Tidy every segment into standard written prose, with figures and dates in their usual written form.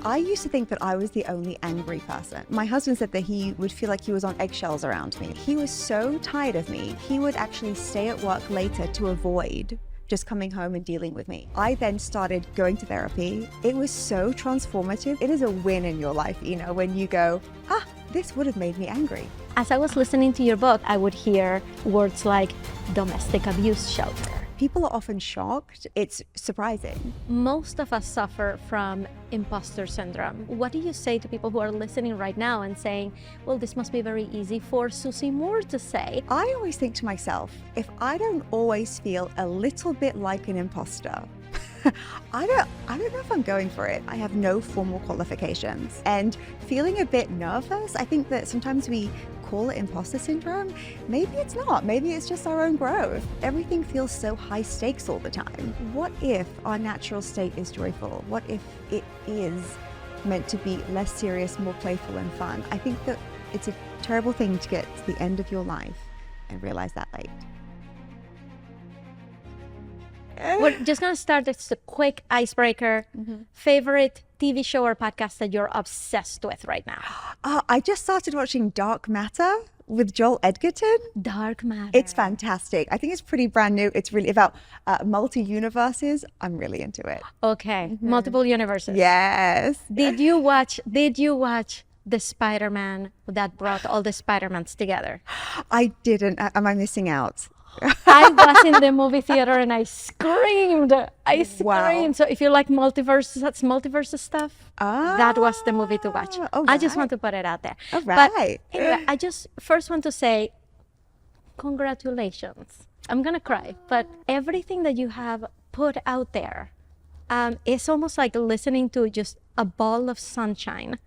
I used to think that I was the only angry person. My husband said that he would feel like he was on eggshells around me. He was so tired of me, he would actually stay at work later to avoid just coming home and dealing with me. I then started going to therapy. It was so transformative. It is a win in your life, when you go, this would have made me angry. As I was listening to your book, I would hear words like domestic abuse shelter. People are often shocked. It's surprising. Most of us suffer from imposter syndrome. What do you say to people who are listening right now and saying, well, this must be very easy for Susie Moore to say? I always think to myself, if I don't always feel a little bit like an imposter, I don't know if I'm going for it. I have no formal qualifications. And feeling a bit nervous, I think that sometimes we call it imposter syndrome. Maybe it's not. Maybe it's just our own growth. Everything feels so high stakes all the time. What if our natural state is joyful? What if it is meant to be less serious, more playful and fun? I think that it's a terrible thing to get to the end of your life and realize that late. We're just going to start this a quick icebreaker. Favorite TV show or podcast that you're obsessed with right now? I just started watching Dark Matter with Joel Edgerton. Dark Matter. It's fantastic. I think it's pretty brand new. It's really about multi-universes. I'm really into it. Okay. Multiple universes. Yes. Did you watch the Spider-Man that brought all the Spider-Mans together? I didn't. Am I missing out? I was in the movie theater and I screamed. I screamed. Wow. So if you like multiverses, that's multiverse stuff. That was the movie to watch. I just want to put it out there. All right. But anyway, I just first want to say congratulations. I'm going to cry. But everything that you have put out there, it's almost like listening to just a ball of sunshine.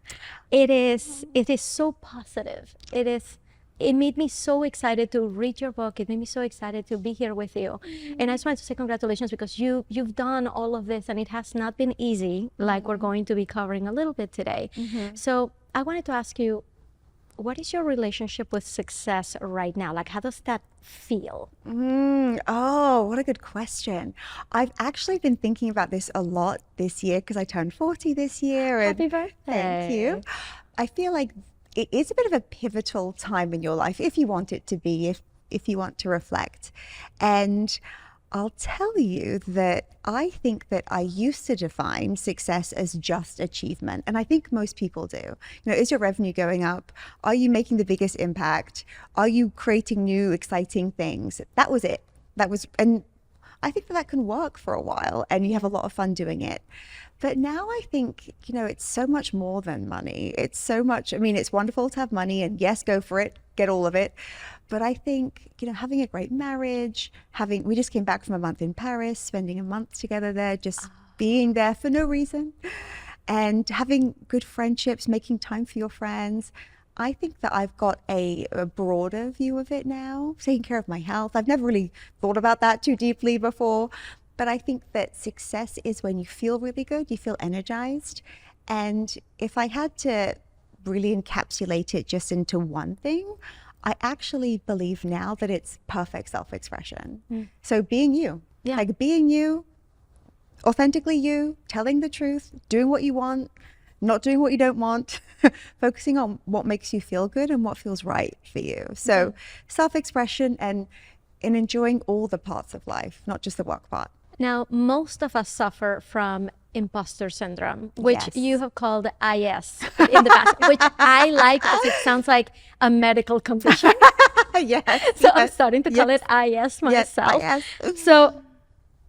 It is so positive. It made me so excited to read your book. It made me so excited to be here with you. And I just wanted to say congratulations because you've done all of this and it has not been easy, like we're going to be covering a little bit today. So I wanted to ask you, what is your relationship with success right now? Like, how does that feel? Oh, what a good question. I've actually been thinking about this a lot this year because I turned 40 this year. Happy birthday. Thank you. I feel like it is a bit of a pivotal time in your life, if you want it to be, if you want to reflect. And I'll tell you that I think that I used to define success as just achievement. And I think most people do. Is your revenue going up? Are you making the biggest impact? Are you creating new, exciting things? That was it. And I think that can work for a while and you have a lot of fun doing it. But now I think, it's so much more than money. It's so much, it's wonderful to have money and yes, go for it, get all of it. But I think, having a great marriage, we just came back from a month in Paris, spending a month together there, just being there for no reason and having good friendships, making time for your friends. I think that I've got a broader view of it now, taking care of my health. I've never really thought about that too deeply before. But I think that success is when you feel really good, you feel energized. And if I had to really encapsulate it just into one thing, I actually believe now that it's perfect self-expression. So being you, like being you, authentically you, telling the truth, doing what you want, not doing what you don't want, focusing on what makes you feel good and what feels right for you. So self-expression and enjoying all the parts of life, not just the work part. Now, most of us suffer from imposter syndrome, which you have called IS in the past, which I like because it sounds like a medical condition. So I'm starting to call it IS myself. So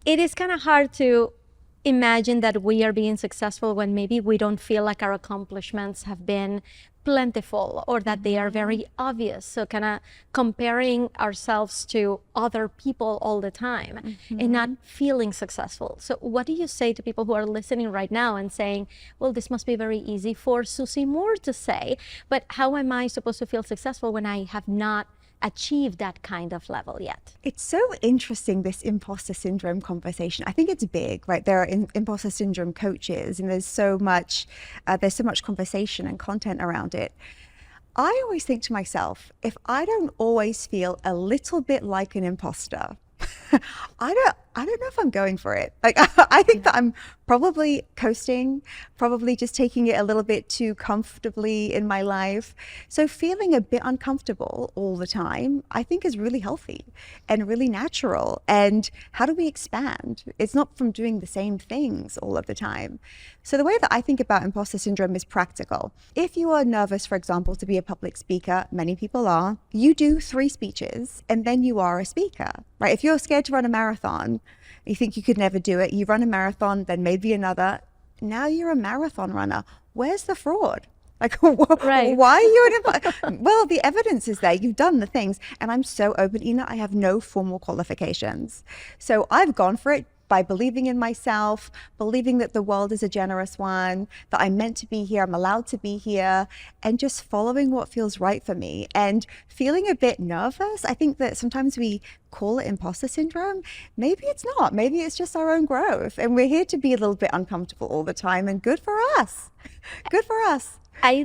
it is kind of hard to imagine that we are being successful when maybe we don't feel like our accomplishments have been plentiful or that they are very obvious. So kind of comparing ourselves to other people all the time and not feeling successful. So what do you say to people who are listening right now and saying, well, this must be very easy for Susie Moore to say, but how am I supposed to feel successful when I have not achieved that kind of level yet? It's so interesting, this imposter syndrome conversation. I think it's big, right? There are imposter syndrome coaches and there's so much conversation and content around it. I always think to myself, if I don't always feel a little bit like an imposter, I I don't know if I'm going for it. Like, I think that I'm probably coasting, probably just taking it a little bit too comfortably in my life. So feeling a bit uncomfortable all the time, I think is really healthy and really natural. And how do we expand? It's not from doing the same things all of the time. So the way that I think about imposter syndrome is practical. If you are nervous, for example, to be a public speaker, many people are, you do 3 speeches and then you are a speaker, right? If you're scared to run a marathon, you think you could never do it, you run a marathon, then maybe another, now you're a marathon runner. Where's the fraud? Like, Right. why are you well, the evidence is there. You've done the things. And I'm so open, Ina, I have no formal qualifications. So I've gone for it by believing in myself, believing that the world is a generous one, that I'm meant to be here, I'm allowed to be here, and just following what feels right for me. And feeling a bit nervous, I think that sometimes we call it imposter syndrome. Maybe it's not. Maybe it's just our own growth. And we're here to be a little bit uncomfortable all the time, and good for us. Good for us. I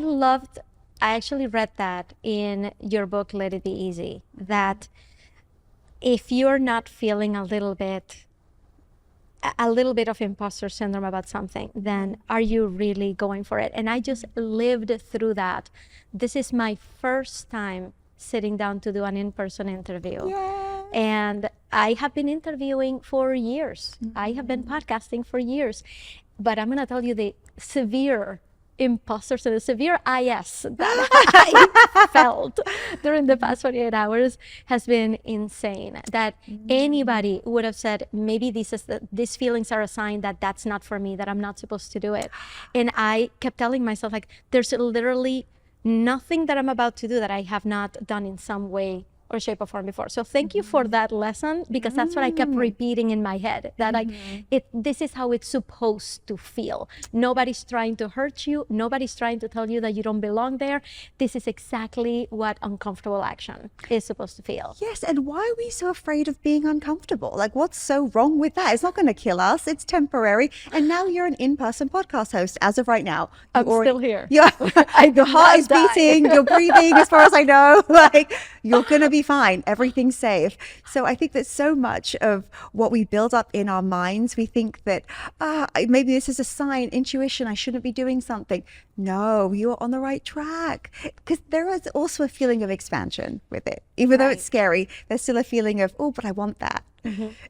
actually read that in your book, Let It Be Easy, that if you're not feeling a little bit of imposter syndrome about something, then are you really going for it? And I just lived through that. This is my first time sitting down to do an in-person interview. Yay. And I have been interviewing for years. I have been podcasting for years. But I'm going to tell you the severe imposter syndrome, the severe IS that I felt during the past 48 hours has been insane. That anybody would have said, maybe these feelings are a sign that that's not for me, that I'm not supposed to do it. And I kept telling myself, like, there's literally nothing that I'm about to do that I have not done in some way or shape or form before. So thank you for that lesson, because that's what I kept repeating in my head, that this is how it's supposed to feel. Nobody's trying to hurt you. Nobody's trying to tell you that you don't belong there. This is exactly what uncomfortable action is supposed to feel. Yes, and why are we so afraid of being uncomfortable? Like, what's so wrong with that? It's not going to kill us. It's temporary. And now you're an in-person podcast host as of right now. I'm still here. Yeah, the heart is beating, you're breathing, as far as I know. Like, you're going to be fine. Everything's safe. So I think that so much of what we build up in our minds, we think that maybe this is a sign, intuition, I shouldn't be doing something. No, you're on the right track. Because there is also a feeling of expansion with it. Even though it's scary, there's still a feeling of, oh, but I want that.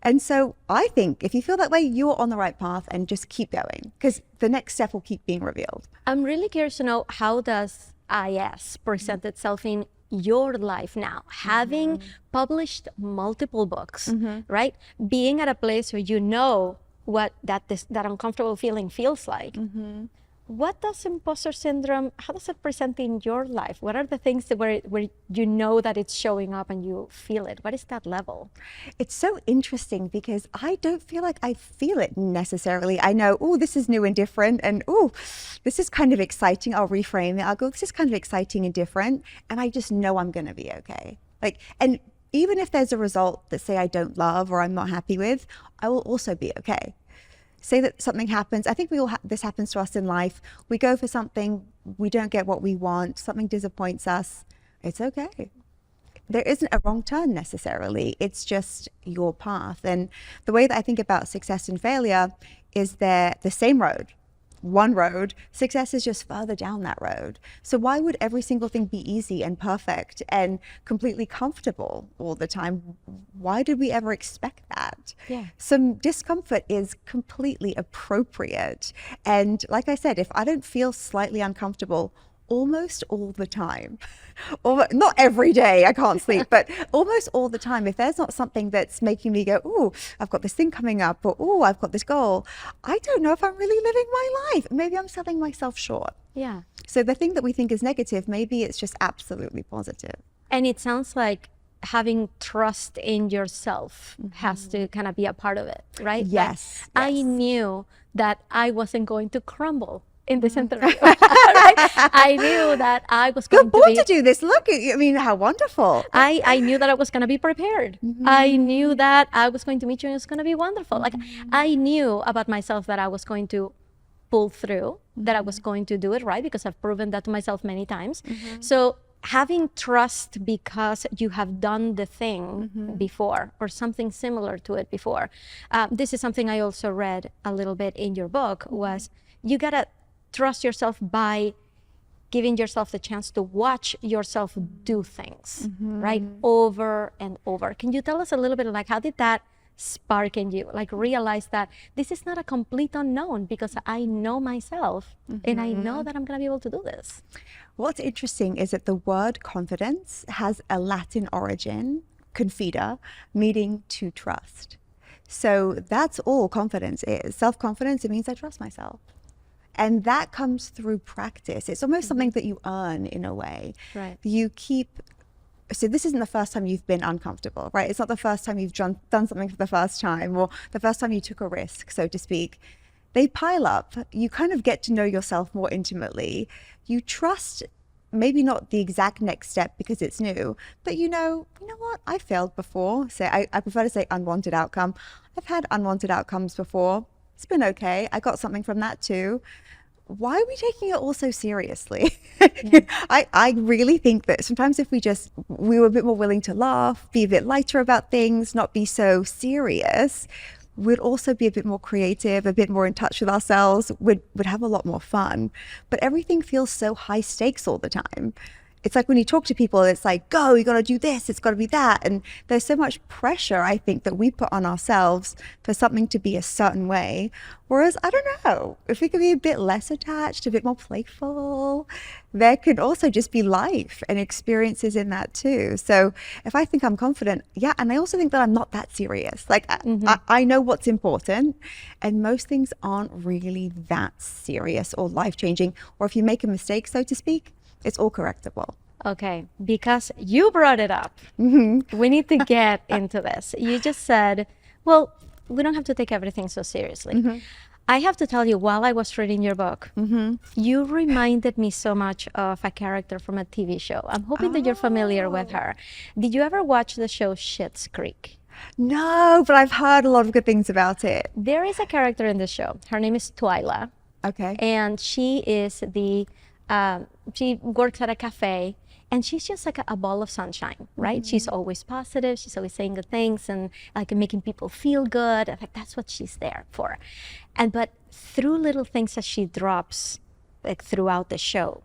And so I think if you feel that way, you're on the right path, and just keep going, because the next step will keep being revealed. I'm really curious to know, how does IS present itself in your life now, having published multiple books, right? Being at a place where you know what that uncomfortable feeling feels like. What does imposter syndrome, how does it present in your life? What are the things where you know that it's showing up and you feel it? What is that level? It's so interesting, because I don't feel like I feel it necessarily. I know, oh, this is new and different, and oh, this is kind of exciting. I'll reframe it. I'll go, this is kind of exciting and different. And I just know I'm going to be okay. Like, and even if there's a result that, say, I don't love or I'm not happy with, I will also be okay. Say that something happens. I think this happens to us in life. We go for something, we don't get what we want, something disappoints us. It's okay. There isn't a wrong turn necessarily. It's just your path. And the way that I think about success and failure is they're the same road. One road, success is just further down that road. So why would every single thing be easy and perfect and completely comfortable all the time? Why did we ever expect that? Yeah. Some discomfort is completely appropriate. And like I said, if I don't feel slightly uncomfortable almost all the time, or not every day, I can't sleep, but almost all the time, if there's not something that's making me go, oh, I've got this thing coming up, or oh, I've got this goal, I don't know if I'm really living my life. Maybe I'm selling myself short. Yeah. So the thing that we think is negative, maybe it's just absolutely positive. And it sounds like having trust in yourself has to kind of be a part of it, right? Yes. I knew that I wasn't going to crumble in this interview. Right? I knew that I was going to do this. Look, I mean, how wonderful. I knew that I was going to be prepared. I knew that I was going to meet you and it was going to be wonderful. Like, I knew about myself that I was going to pull through, that I was going to do it right, because I've proven that to myself many times. So having trust because you have done the thing before or something similar to it before. This is something I also read a little bit in your book, was you gotta trust yourself by giving yourself the chance to watch yourself do things, right? Over and over. Can you tell us a little bit, like, how did that spark in you? Like, realize that this is not a complete unknown because I know myself and I know that I'm gonna be able to do this. What's interesting is that the word confidence has a Latin origin, confida, meaning to trust. So that's all confidence is. Self-confidence, it means I trust myself. And that comes through practice. It's almost something that you earn in a way. Right. You keep, so this isn't the first time you've been uncomfortable, right? It's not the first time you've done something for the first time or the first time you took a risk, so to speak. They pile up. You kind of get to know yourself more intimately. You trust maybe not the exact next step because it's new, but you know what? I failed before. So I prefer to say unwanted outcome. I've had unwanted outcomes before. It's been okay. I got something from that too. Why are we taking it all so seriously? Yeah. I really think that sometimes if we were a bit more willing to laugh, be a bit lighter about things, not be so serious, we'd also be a bit more creative, a bit more in touch with ourselves, would have a lot more fun. But everything feels so high stakes all the time. It's like when you talk to people, it's like, go, you got to do this, it's got to be that. And there's so much pressure, I think, that we put on ourselves for something to be a certain way. Whereas, I don't know, if we could be a bit less attached, a bit more playful, there could also just be life and experiences in that too. So if I think I'm confident, yeah, and I also think that I'm not that serious. Like, I know what's important, and most things aren't really that serious or life-changing. Or if you make a mistake, so to speak, it's all correctable. Okay, because you brought it up, we need to get into this. You just said, well, we don't have to take everything so seriously. I have to tell you, while I was reading your book, you reminded me so much of a character from a TV show. I'm hoping that you're familiar with her. Did you ever watch the show Schitt's Creek? No, but I've heard a lot of good things about it. There is a character in the show. Her name is Twyla. Okay. And she is she works at a cafe, and she's just like a ball of sunshine, right? She's always positive. She's always saying good things and like making people feel good. I think that's what she's there for. But through little things that she drops, like throughout the show,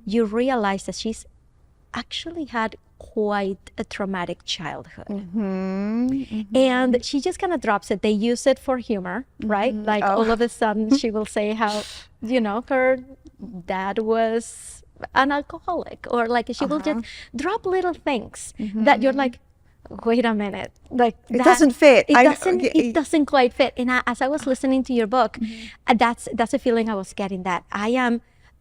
you realize that she's actually had quite a traumatic childhood. And she just kind of drops it. They use it for humor, right? Like all of a sudden she will say how, her dad was an alcoholic, or like she will just drop little things that you're like, wait a minute, like it doesn't fit. It doesn't quite fit. And as I was listening to your book, that's a feeling I was getting, that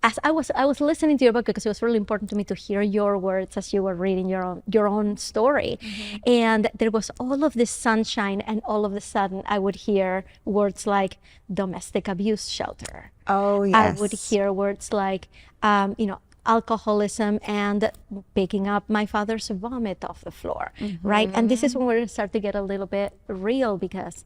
as I was listening to your book, because it was really important to me to hear your words as you were reading your own story. And there was all of this sunshine, and all of a sudden I would hear words like domestic abuse shelter. Oh, yes. I would hear words like, alcoholism and picking up my father's vomit off the floor, right? And this is when we start to get a little bit real, because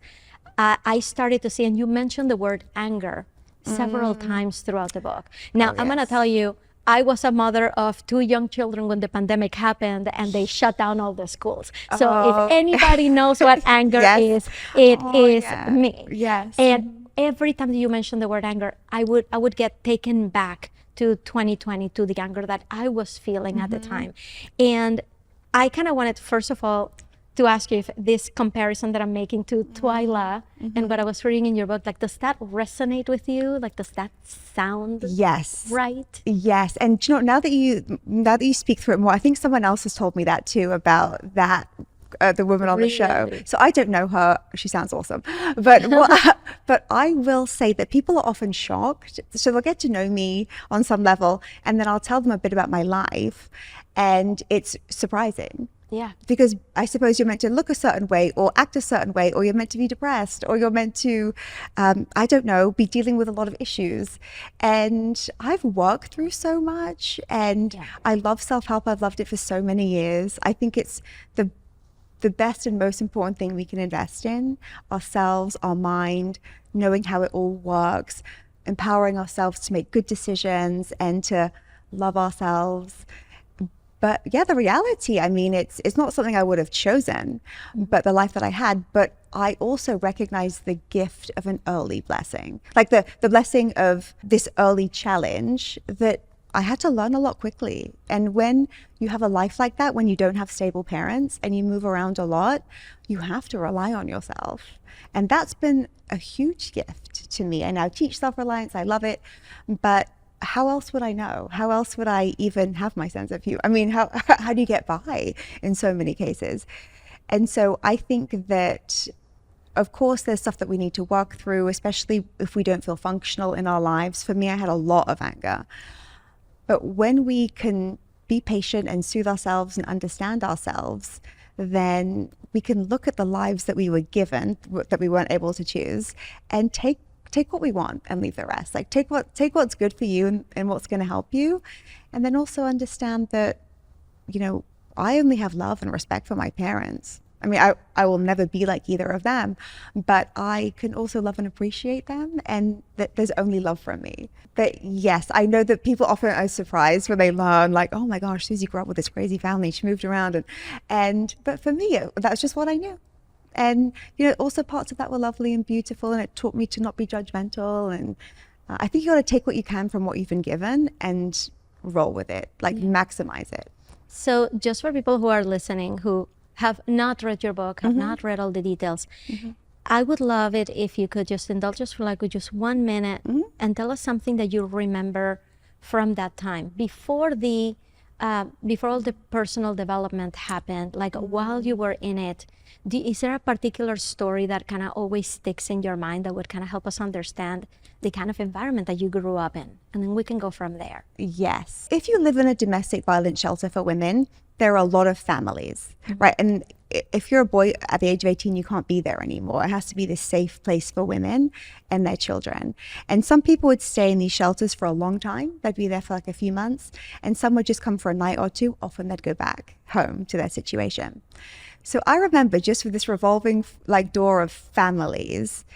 I started to see, and you mentioned the word anger several times throughout the book. Now, I'm going to tell you, I was a mother of 2 young children when the pandemic happened and they shut down all the schools. So if anybody knows what anger is, it is me. Yes. And every time that you mention the word anger, I would get taken back to 2020, to the anger that I was feeling at the time. And I kind of wanted, first of all, to ask you if this comparison that I'm making to Twyla and what I was reading in your book, like, does that resonate with you? Like, does that sound right? Yes. And now that you speak through it more, I think someone else has told me that too, about that, the woman on the show. So I don't know her. She sounds awesome. But but I will say that people are often shocked. So they'll get to know me on some level, and then I'll tell them a bit about my life, and it's surprising. Yeah. Because I suppose you're meant to look a certain way or act a certain way, or you're meant to be depressed, or you're meant to, I don't know, be dealing with a lot of issues. And I've worked through so much, and I love self-help. I've loved it for so many years. I think it's the best and most important thing we can invest in: ourselves, our mind, knowing how it all works, empowering ourselves to make good decisions and to love ourselves. But yeah, the reality, I mean, it's not something I would have chosen, but the life that I had. But I also recognize the gift of an early blessing, like the blessing of this early challenge that I had to learn a lot quickly. And when you have a life like that, when you don't have stable parents and you move around a lot, you have to rely on yourself. And that's been a huge gift to me. I now teach self-reliance. I love it. But how else would I know? How else would I even have my sense of humor? I mean, how do you get by in so many cases? And so I think that, of course, there's stuff that we need to work through, especially if we don't feel functional in our lives. For me, I had a lot of anger. But when we can be patient and soothe ourselves and understand ourselves, then we can look at the lives that we were given, that we weren't able to choose, and take what we want and leave the rest. Like take what's good for you and what's going to help you. And then also understand that, you know, I only have love and respect for my parents. I mean, I will never be like either of them, but I can also love and appreciate them, and that there's only love from me. But yes, I know that people often are surprised when they learn, like, oh my gosh, Susie grew up with this crazy family. She moved around, but for me, that's just what I knew. And, you know, also parts of that were lovely and beautiful, and it taught me to not be judgmental. And I think you got to take what you can from what you've been given and roll with it, like maximize it. So just for people who are listening, who have not read your book, have not read all the details, I would love it if you could just indulge us for like just 1 minute and tell us something that you remember from that time before all the personal development happened, like while you were in it. Is there a particular story that kind of always sticks in your mind that would kind of help us understand the kind of environment that you grew up in? And then we can go from there. Yes. If you live in a domestic violence shelter for women, there are a lot of families, right? And if you're a boy at the age of 18, you can't be there anymore. It has to be this safe place for women and their children. And some people would stay in these shelters for a long time. They'd be there for like a few months. And some would just come for a night or two. Often they'd go back home to their situation. So I remember just with this revolving like door of families,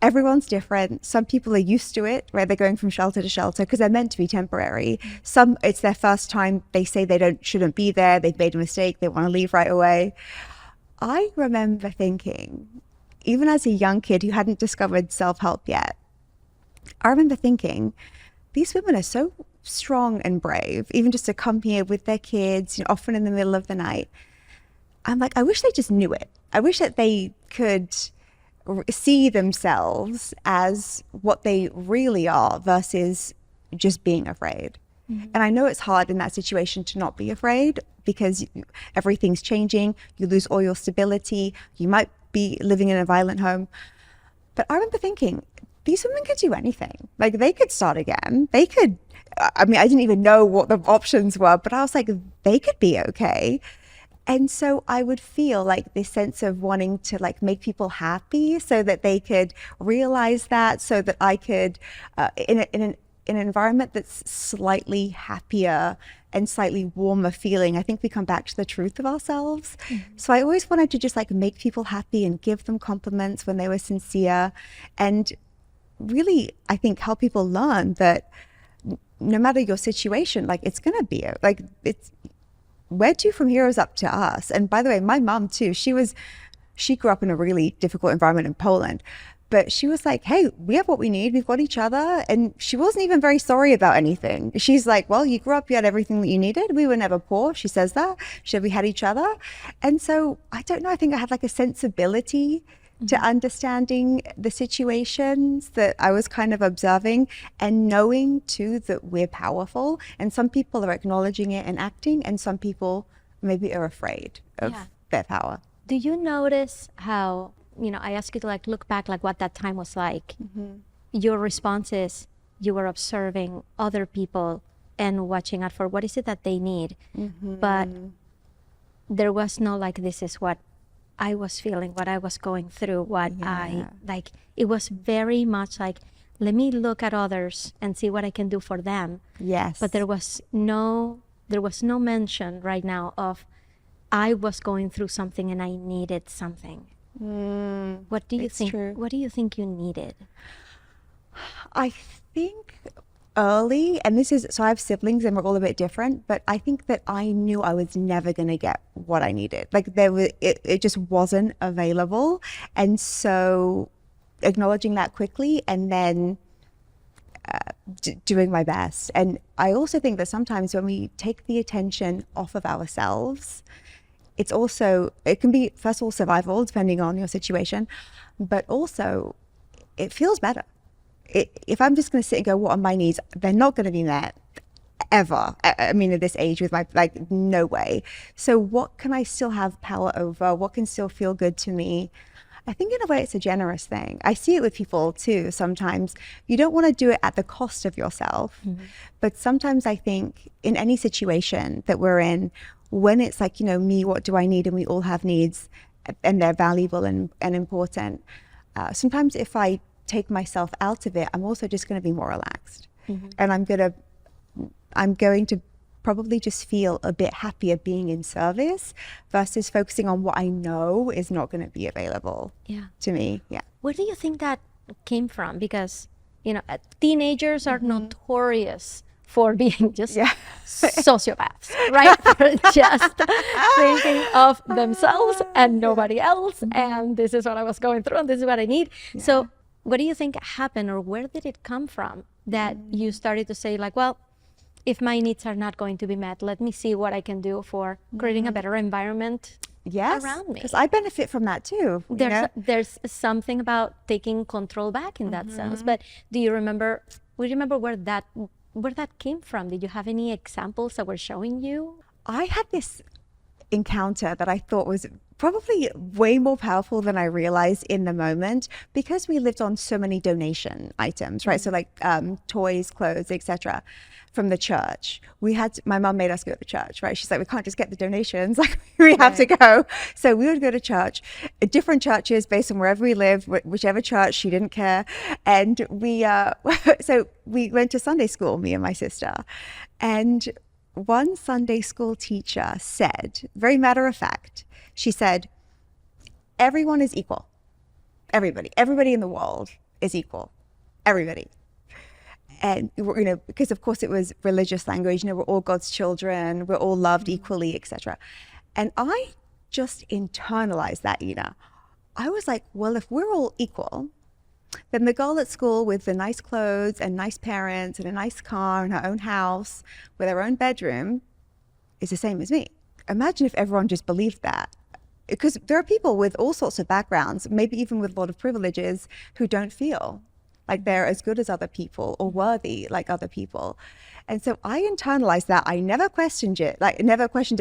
everyone's different. Some people are used to it, where they're going from shelter to shelter because they're meant to be temporary. Some, it's their first time. They say they shouldn't be there. They've made a mistake. They want to leave right away. I remember thinking, even as a young kid who hadn't discovered self-help yet, I remember thinking, these women are so strong and brave, even just to come here with their kids, you know, often in the middle of the night. I'm like, I wish they just knew it. I wish that they could see themselves as what they really are versus just being afraid. And I know it's hard in that situation to not be afraid because everything's changing. You lose all your stability. You might be living in a violent home. But I remember thinking, these women could do anything. Like they could start again. They could, I mean, I didn't even know what the options were, but I was like, they could be okay. And so I would feel like this sense of wanting to like make people happy so that they could realize that, so that I could, in an environment that's slightly happier and slightly warmer feeling, I think we come back to the truth of ourselves. So I always wanted to just like make people happy and give them compliments when they were sincere, and really, I think, help people learn that no matter your situation, like it's gonna be like where to from here is up to us. And by the way, my mom too, she grew up in a really difficult environment in Poland, but she was like, hey, we have what we need. We've got each other. And she wasn't even very sorry about anything. She's like, well, you grew up, you had everything that you needed. We were never poor. She says that. She said we had each other. And so I don't know, I think I had like a sensibility to understanding the situations that I was kind of observing, and knowing too that we're powerful, and some people are acknowledging it and acting, and some people maybe are afraid of their power. Do you notice how, you know, I ask you to like look back like what that time was like. Your response is you were observing other people and watching out for what is it that they need, but there was no like, this is what I was feeling, what I was going through, what I like. It was very much like, let me look at others and see what I can do for them. Yes. But there was no mention right now of I was going through something and I needed something. What do you think? True. What do you think you needed? I think early, and so I have siblings and we're all a bit different, but I think that I knew I was never going to get what I needed. Like it just wasn't available. And so acknowledging that quickly and then doing my best. And I also think that sometimes when we take the attention off of ourselves, it can be, first of all, survival, depending on your situation, but also it feels better. If I'm just going to sit and go, what are my needs? They're not going to be met ever. I mean, at this age with no way. So what can I still have power over? What can still feel good to me? I think in a way it's a generous thing. I see it with people too. Sometimes you don't want to do it at the cost of yourself. Mm-hmm. But sometimes I think in any situation that we're in, when it's like, me, what do I need? And we all have needs and they're valuable and important. Sometimes if I take myself out of it, I'm also just going to be more relaxed. Mm-hmm. And I'm going to probably just feel a bit happier being in service versus focusing on what I know is not going to be available to me. Yeah. Where do you think that came from? Because, teenagers are notorious for being just sociopaths, right? For just thinking of themselves and nobody else. And this is what I was going through and this is what I need. Yeah. So what do you think happened, or where did it come from that you started to say like, well, if my needs are not going to be met, let me see what I can do for creating a better environment around me. Because I benefit from that too. There's something about taking control back in that sense. But would you remember where that came from? Did you have any examples that were showing you? I had this encounter that I thought was probably way more powerful than I realized in the moment, because we lived on so many donation items, right? So like toys, clothes, etc. from the church. My mom made us go to church, right? She's like, we can't just get the donations, like we have to go. So we would go to church, different churches based on wherever we lived, whichever church, she didn't care. And so we went to Sunday school, me and my sister. And one Sunday school teacher said, very matter of fact, she said, everyone is equal. Everybody in the world is equal. Everybody. And, because of course it was religious language, we're all God's children, we're all loved equally, etc. And I just internalized that, Ina. I was like, well, if we're all equal, then the girl at school with the nice clothes and nice parents and a nice car and her own house with her own bedroom is the same as me. Imagine if everyone just believed that. Because there are people with all sorts of backgrounds, maybe even with a lot of privileges, who don't feel like they're as good as other people or worthy like other people. And so I internalized that. I never questioned it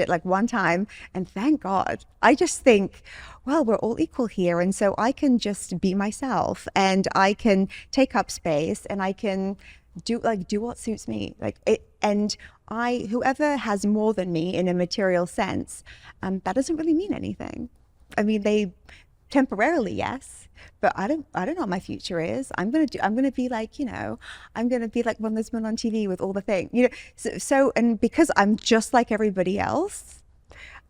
like one time. And thank God. I just think, well, we're all equal here. And so I can just be myself and I can take up space and I can do what suits me. And whoever has more than me in a material sense, that doesn't really mean anything. I mean, they temporarily, yes, but I don't know what my future is. I'm gonna be like, I'm gonna be like one of those men on TV with all the things, so and because I'm just like everybody else,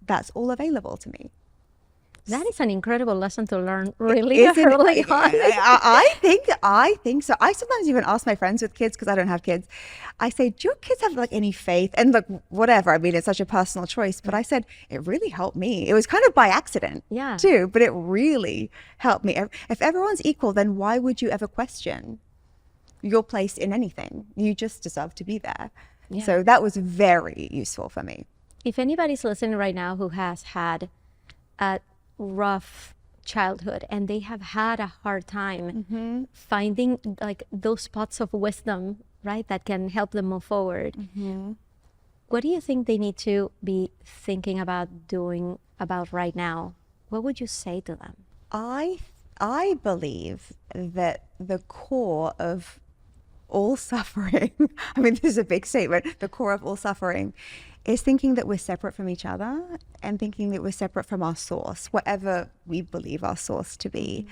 that's all available to me. That is an incredible lesson to learn really early on. I think so. I sometimes even ask my friends with kids, because I don't have kids. I say, do your kids have like any faith? And look, whatever. I mean, it's such a personal choice. But I said, it really helped me. It was kind of by accident too, but it really helped me. If everyone's equal, then why would you ever question your place in anything? You just deserve to be there. Yeah. So that was very useful for me. If anybody's listening right now who has had a rough childhood and they have had a hard time finding like those spots of wisdom, right, that can help them move forward, what do you think they need to be thinking about doing about right now? What would you say to them? I believe that the core of all suffering, I mean, this is a big statement, the core of all suffering is thinking that we're separate from each other and thinking that we're separate from our source, whatever we believe our source to be.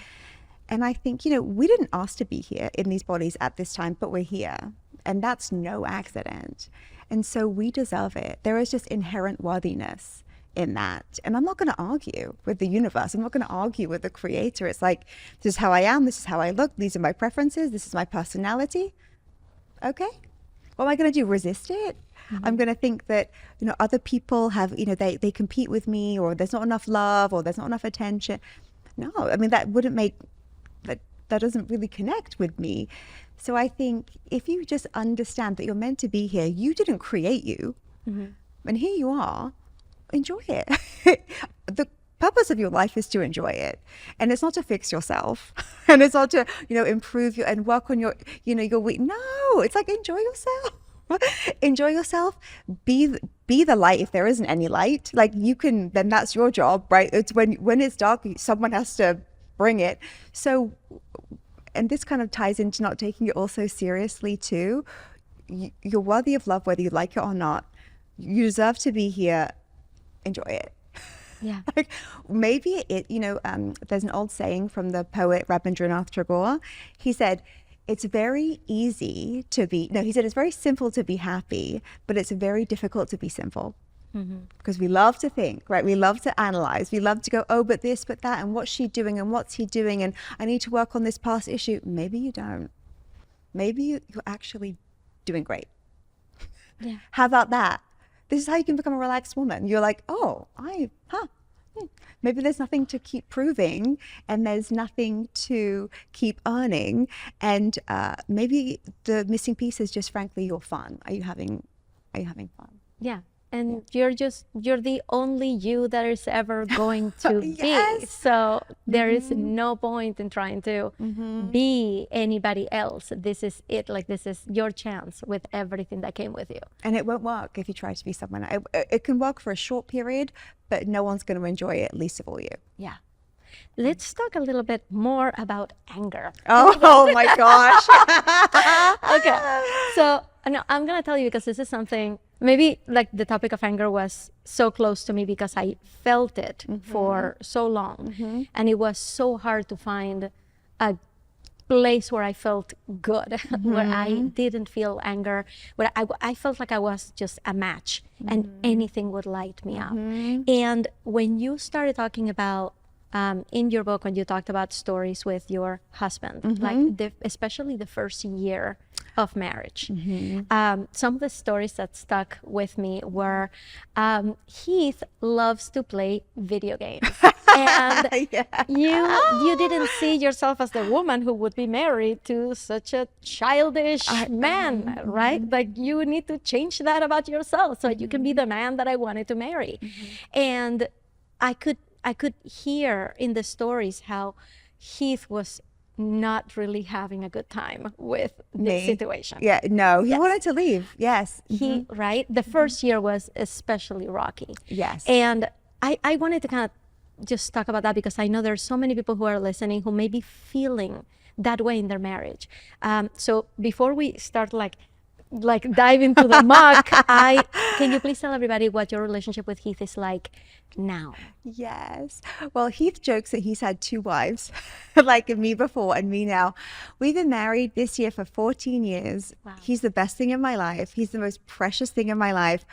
And I think, we didn't ask to be here in these bodies at this time, but we're here. And that's no accident. And so we deserve it. There is just inherent worthiness in that. And I'm not going to argue with the universe. I'm not going to argue with the creator. It's like, this is how I am. This is how I look. These are my preferences. This is my personality. Okay, What am I going to do? Resist it? I'm going to think that, other people have, they compete with me, or there's not enough love, or there's not enough attention. No, I mean, that wouldn't make, that doesn't really connect with me. So I think if you just understand that you're meant to be here, you didn't create you. And here you are, enjoy it. The purpose of your life is to enjoy it. And it's not to fix yourself. And it's not to, improve and work on your weak. No, it's like, enjoy yourself. Enjoy yourself. Be the light if there isn't any light. Like, then that's your job, right? It's when it's dark, someone has to bring it. So, and this kind of ties into not taking it all so seriously too. You're worthy of love, whether you like it or not. You deserve to be here. Enjoy it. Yeah. Like, maybe there's an old saying from the poet Rabindranath Tagore. He said, it's very it's very simple to be happy, but it's very difficult to be simple. Because we love to think, right? We love to analyze. We love to go, oh, but this, but that, and what's she doing, and what's he doing, and I need to work on this past issue. Maybe you don't. Maybe you're actually doing great. Yeah. How about that? This is how you can become a relaxed woman. You're like, maybe there's nothing to keep proving, and there's nothing to keep earning, and maybe the missing piece is just, frankly, your fun. Are you having fun? Yeah. And you're the only you that is ever going to Yes. be. So there is no point in trying to be anybody else. This is it. Like, this is your chance with everything that came with you. And it won't work if you try to be someone else. It can work for a short period, but no one's going to enjoy it, least of all you. Yeah. Let's talk a little bit more about anger. Oh my gosh. Okay. So no, I'm going to tell you, because this is something, maybe like the topic of anger was so close to me because I felt it for so long. And it was so hard to find a place where I felt good, where I didn't feel anger, where I felt like I was just a match and anything would light me up. And when you started talking about, in your book, when you talked about stories with your husband, like especially the first year of marriage, some of the stories that stuck with me were Heath loves to play video games. And you didn't see yourself as the woman who would be married to such a childish man, right? Like, you need to change that about yourself so you can be the man that I wanted to marry. And I could hear in the stories how Heath was not really having a good time with the situation. Yeah, no, he wanted to leave. Yes. Right? The first year was especially rocky. Yes. And I wanted to kind of just talk about that, because I know there's so many people who are listening who may be feeling that way in their marriage. So before we start like dive into the muck, can you please tell everybody what your relationship with Heath is like now? Yes. Well, Heath jokes that he's had two wives, like me before and me now. We've been married this year for 14 years. Wow. He's the best thing in my life. He's the most precious thing in my life.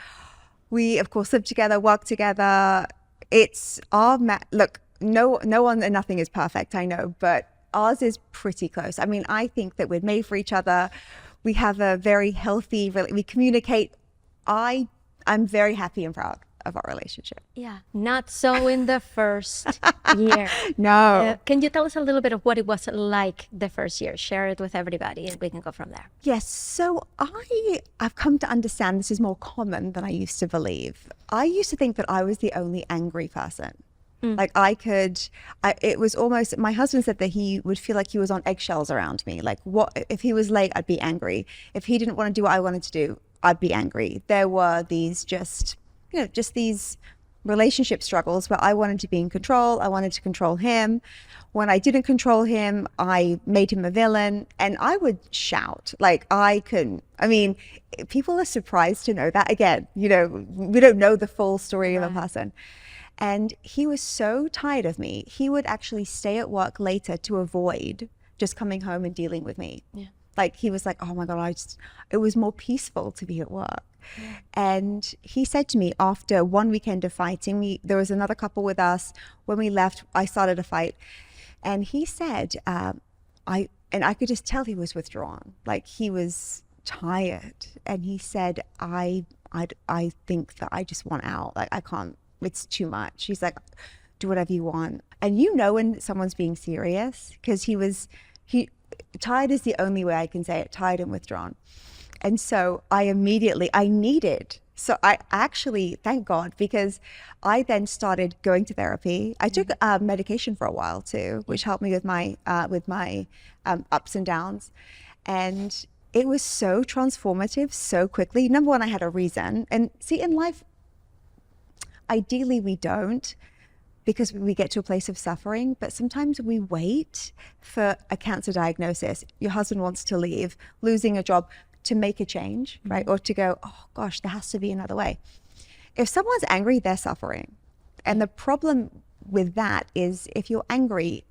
We, of course, live together, work together. It's our look, no one and nothing is perfect, I know, but ours is pretty close. I mean, I think that we're made for each other. We have a very healthy, we communicate. I'm very happy and proud of our relationship. Yeah, not so in the first year. No. Can you tell us a little bit of what it was like the first year? Share it with everybody and we can go from there. Yes, so I've come to understand this is more common than I used to believe. I used to think that I was the only angry person. Like it was almost, my husband said that he would feel like he was on eggshells around me. Like, what if he was late, I'd be angry. If he didn't want to do what I wanted to do, I'd be angry. There were these just these relationship struggles where I wanted to be in control. I wanted to control him. When I didn't control him, I made him a villain, and I would shout. Like, people are surprised to know that. Again, we don't know the full story of a person. And he was so tired of me, he would actually stay at work later to avoid just coming home and dealing with me. Yeah. Like, he was like, oh my God, it was more peaceful to be at work. Yeah. And he said to me, after one weekend of fighting, there was another couple with us. When we left, I started a fight. And he said, I could just tell he was withdrawn. Like, he was tired. And he said, I think that I just want out. Like, I can't, it's too much. He's like, do whatever you want. And you know when someone's being serious, because tired is the only way I can say it, tired and withdrawn. And so I needed, so I actually, thank God, because I then started going to therapy. I took medication for a while too, which helped me with my ups and downs. And it was so transformative so quickly. Number one, I had a reason. And see, in life, ideally we don't, because we get to a place of suffering, but sometimes we wait for a cancer diagnosis. Your husband wants to leave, losing a job, to make a change, right? Or to go, oh gosh, there has to be another way. If someone's angry, they're suffering. And the problem with that is, if you're angry,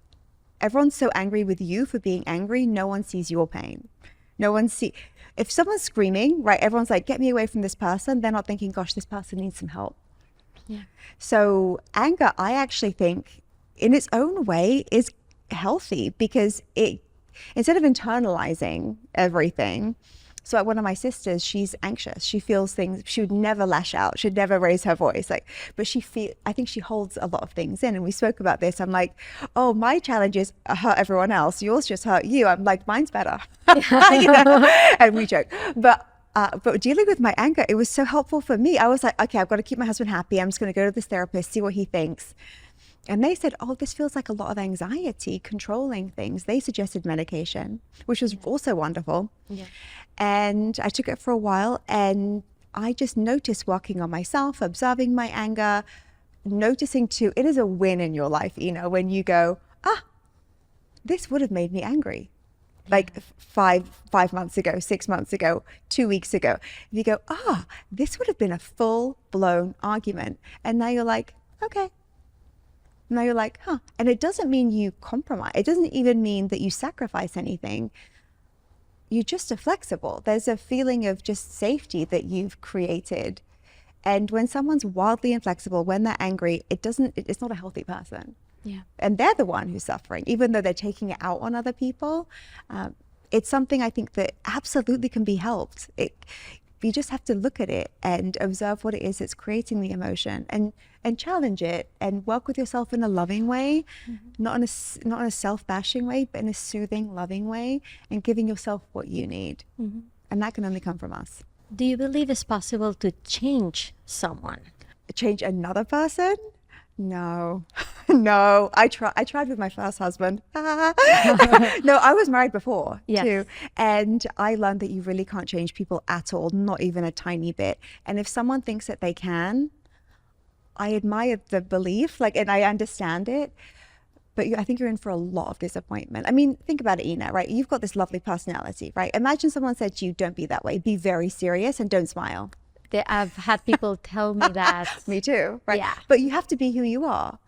everyone's so angry with you for being angry, no one sees your pain. If someone's screaming, right, everyone's like, get me away from this person. They're not thinking, gosh, this person needs some help. Yeah. So anger, I actually think in its own way is healthy, because it, instead of internalizing everything. So like one of my sisters, she's anxious. She feels things. She would never lash out. She'd never raise her voice. But I think she holds a lot of things in. And we spoke about this. I'm like, oh, my challenge is hurt everyone else. Yours just hurt you. I'm like, mine's better. You know? And we joke. But dealing with my anger, it was so helpful for me. I was like, okay, I've got to keep my husband happy. I'm just going to go to this therapist, see what he thinks. And they said, oh, this feels like a lot of anxiety, controlling things. They suggested medication, which was also wonderful. Yeah. And I took it for a while, and I just noticed working on myself, observing my anger, noticing too, it is a win in your life, when you go, this would have made me angry. Like 5 months ago, 6 months ago, 2 weeks ago. If you go, this would have been a full-blown argument. And now you're like, okay. Now you're like, And it doesn't mean you compromise. It doesn't even mean that you sacrifice anything. You just are flexible. There's a feeling of just safety that you've created. And when someone's wildly inflexible, when they're angry, it's not a healthy person. Yeah. And they're the one who's suffering, even though they're taking it out on other people. It's something I think that absolutely can be helped. You just have to look at it and observe what it is that's creating the emotion, and challenge it, and work with yourself in a loving way, not in a self-bashing way, but in a soothing, loving way, and giving yourself what you need. And that can only come from us. Do you believe it's possible to change someone? Change another person? No. No, I tried with my first husband. No, I was married before too. And I learned that you really can't change people at all, not even a tiny bit. And if someone thinks that they can, I admire the belief, and I understand it. But I think you're in for a lot of disappointment. I mean, think about it, Ina, right? You've got this lovely personality, right? Imagine someone said to you, don't be that way. Be very serious and don't smile. I've had people tell me that. Me too, right? Yeah. But you have to be who you are.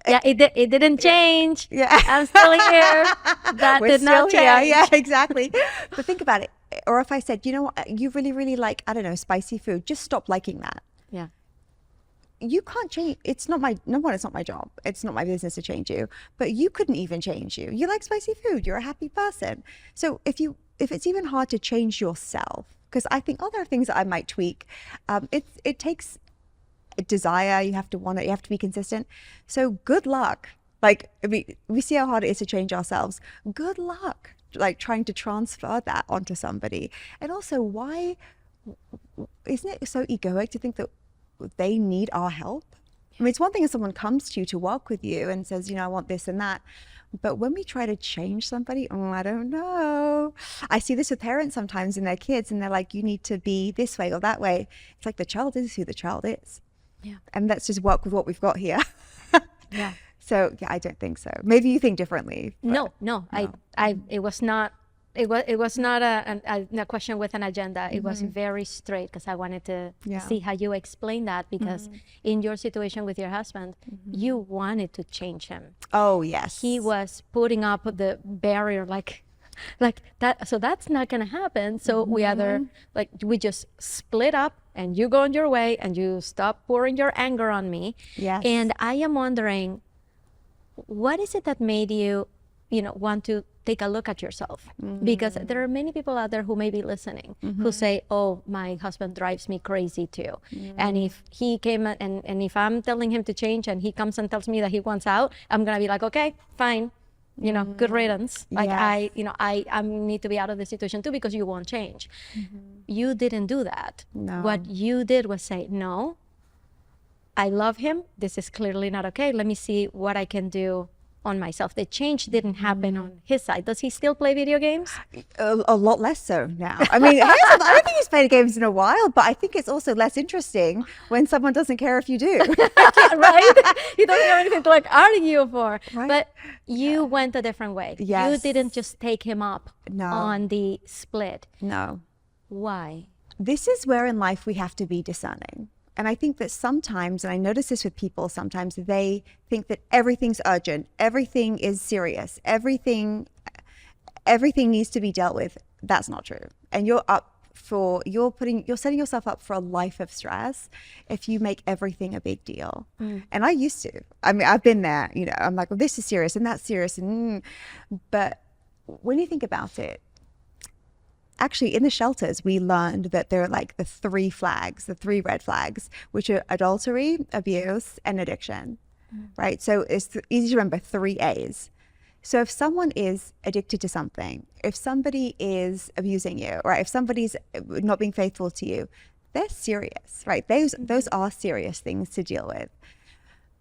Yeah, it didn't change. Yeah. I'm still here. That did not change. Yeah, exactly. But think about it. Or if I said, you know what, you really, really like, I don't know, spicy food, just stop liking that. Yeah. You can't change. It's not my job. It's not my business to change you. But you couldn't even change you. You like spicy food. You're a happy person. So if it's even hard to change yourself, because I think there are things that I might tweak. It takes a desire. You have to want it. You have to be consistent. So good luck. We see how hard it is to change ourselves. Good luck. Trying to transfer that onto somebody. And also, why isn't it so egoic to think that they need our help? I mean, it's one thing if someone comes to you to work with you and says, I want this and that. But when we try to change somebody, I don't know. I see this with parents sometimes in their kids, and they're like, you need to be this way or that way. It's like the child is who the child is. Yeah. And let's just work with what we've got here. Yeah. So I don't think so. Maybe you think differently. No. It was not a question with an agenda. It was very straight, because I wanted to see how you explain that, because in your situation with your husband, you wanted to change him. Oh, yes. He was putting up the barrier like that. So that's not going to happen. So we either we just split up, and you go on your way, and you stop pouring your anger on me. Yes. And I am wondering, what is it that made you, want to take a look at yourself, because there are many people out there who may be listening who say, oh, my husband drives me crazy too. And if he came and if I'm telling him to change and he comes and tells me that he wants out, I'm going to be like, okay, fine. Good riddance. Like I need to be out of the situation too, because you won't change. You didn't do that. No. What you did was say, no, I love him. This is clearly not okay. Let me see what I can do on myself. The change didn't happen on his side. Does he still play video games? A lot less so now. I mean, I don't think he's played games in a while, but I think it's also less interesting when someone doesn't care if you do. Right? You don't have anything to argue for. Right. But you went a different way. Yes. You didn't just take him up on the split. No. Why? This is where in life we have to be discerning. And I think that sometimes, and I notice this with people, sometimes they think that everything's urgent, everything is serious, everything needs to be dealt with. That's not true. And you're setting yourself up for a life of stress if you make everything a big deal. And I used to. I mean, I've been there, I'm like, well, this is serious and that's serious. But when you think about it, actually, in the shelters, we learned that there are like the three red flags, which are adultery, abuse, and addiction, right? So it's easy to remember 3 A's. So if someone is addicted to something, if somebody is abusing you, right? If somebody's not being faithful to you, they're serious, right? Those are serious things to deal with.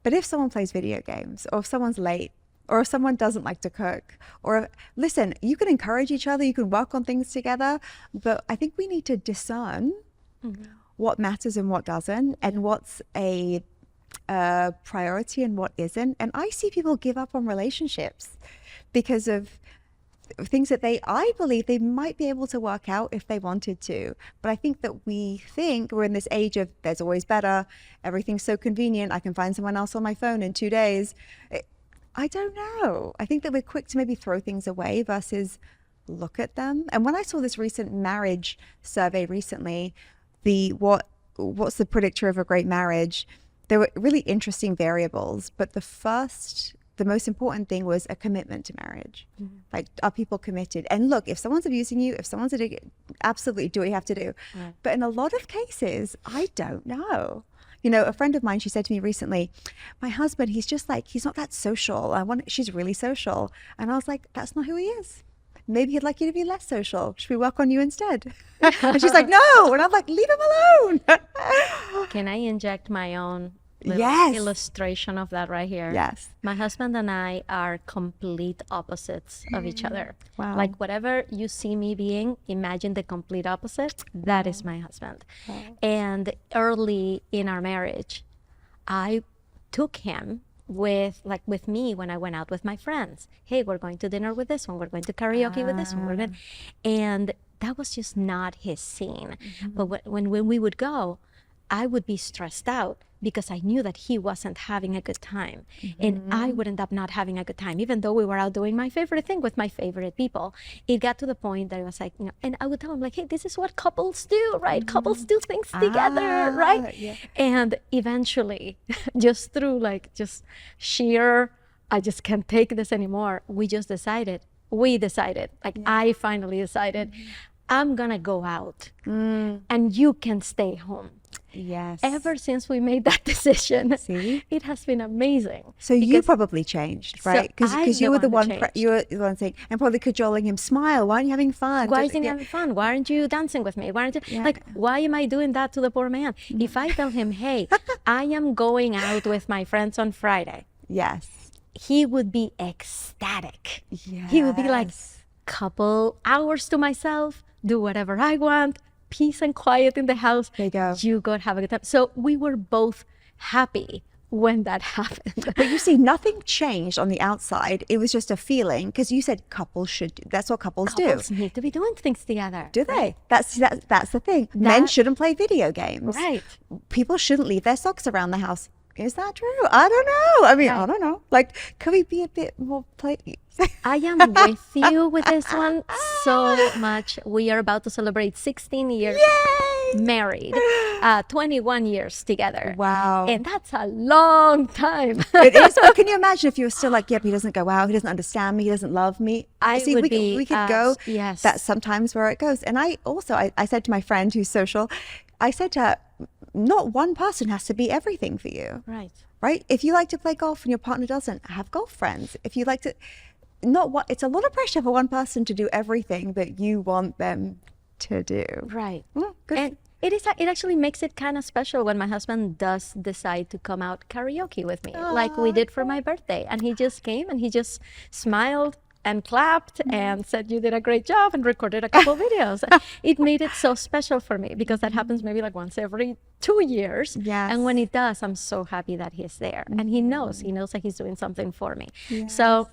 But if someone plays video games, or if someone's late, or if someone doesn't like to cook, or listen, you can encourage each other, you can work on things together, but I think we need to discern what matters and what doesn't, and what's a priority and what isn't. And I see people give up on relationships because of things that I believe they might be able to work out if they wanted to. But I think that we're in this age of there's always better, everything's so convenient, I can find someone else on my phone in 2 days. I don't know. I think that we're quick to maybe throw things away versus look at them. And when I saw this recent marriage survey recently, what's the predictor of a great marriage? There were really interesting variables, but the most important thing was a commitment to marriage. Like, are people committed? And look, if someone's abusing you, if someone's addicted, absolutely do what you have to do. Right. But in a lot of cases, I don't know. A friend of mine, she said to me recently, my husband, he's not that social. She's really social. And I was like, that's not who he is. Maybe he'd like you to be less social. Should we work on you instead? And she's like, no. And I'm like, leave him alone. Can I inject my own illustration of that right here? Yes. My husband and I are complete opposites of each other. Wow. Like whatever you see me being, imagine the complete opposite. That is my husband. Wow. And early in our marriage, I took him with me when I went out with my friends. Hey, we're going to dinner with this one. We're going to karaoke with this one. And that was just not his scene. But when we would go, I would be stressed out because I knew that he wasn't having a good time. And I would end up not having a good time, even though we were out doing my favorite thing with my favorite people. It got to the point that I was like, and I would tell him like, hey, this is what couples do, right? Couples do things together, right? Yeah. And eventually, just through sheer, I just can't take this anymore. We decided, I finally decided, I'm gonna go out and you can stay home. Yes. Ever since we made that decision, it has been amazing. So you probably changed, right? Because you were the one saying, and probably cajoling him, smile, why aren't you having fun? Why isn't he having fun? Why aren't you dancing with me? Why aren't you why am I doing that to the poor man? If I tell him, hey, I am going out with my friends on Friday. Yes. He would be ecstatic. Yes. He would be like, couple hours to myself, do whatever I want, peace and quiet in the house. There you go. You go have a good time. So we were both happy when that happened. But you see, nothing changed on the outside. It was just a feeling, because you said couples should do. That's what couples do. Couples need to be doing things together. Do they? That's the thing. Men shouldn't play video games. Right. People shouldn't leave their socks around the house. Is that true? I don't know. I mean, I don't know. Like, can we be a bit more I am with you with this one so much. We are about to celebrate 16 years. Yay! married, 21 years together. Wow. And that's a long time. It is. But can you imagine if you were still like, yep, he doesn't go out, he doesn't understand me, he doesn't love me. We could go. Yes. That's sometimes where it goes. And I said to my friend who's social, I said to her, not one person has to be everything for you. Right? If you like to play golf and your partner doesn't, have golf friends. If you like to, it's a lot of pressure for one person to do everything that you want them to do. Right. Good. And it actually makes it kind of special when my husband does decide to come out karaoke with me, like we did for my birthday. And he just came and he just smiled and clapped and said, you did a great job, and recorded a couple videos. It made it so special for me because that happens maybe like once every 2 years. Yes. And when it does, I'm so happy that he's there. And he knows that he's doing something for me. Yes. So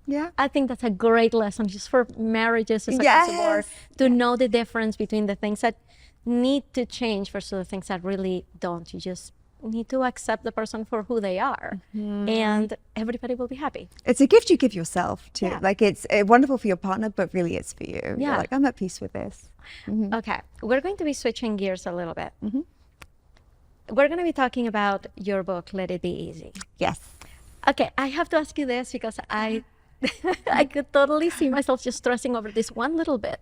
yeah, I think that's a great lesson just for marriages as across the board, to know the difference between the things that need to change versus the things that really don't. You just need to accept the person for who they are, and everybody will be happy. It's a gift you give yourself too. Yeah. Like it's wonderful for your partner, but really it's for you. Yeah. You're like, I'm at peace with this. Okay, we're going to be switching gears a little bit. We're going to be talking about your book, Let It Be Easy. Yes. Okay, I have to ask you this because I could totally see myself just stressing over this one little bit.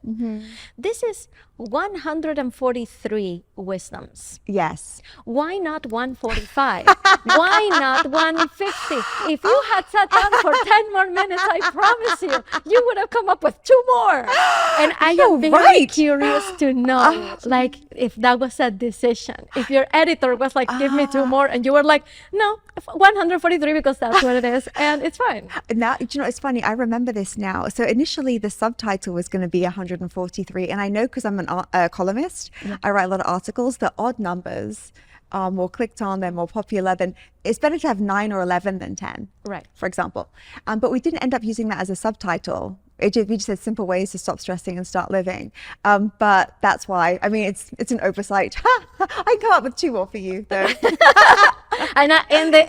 This is 143 wisdoms. Yes. Why not 145? Why not 150? If you had sat down for 10 more minutes, I promise you would have come up with 2 more. And I am very curious to know, like, if that was a decision. If your editor was like, give me 2 more, and you were like, no, 143 because that's what it is, and it's fine. Now, it's funny. I remember this now. So initially, the subtitle was going to be 143, and I know because I'm a columnist, I write a lot of articles. The odd numbers are more clicked on, they're more popular. Then it's better to have 9 or 11 than 10, right? For example. But we didn't end up using that as a subtitle. We just said simple ways to stop stressing and start living. But that's why. I mean, it's an oversight. I can come up with 2 more for you, though. And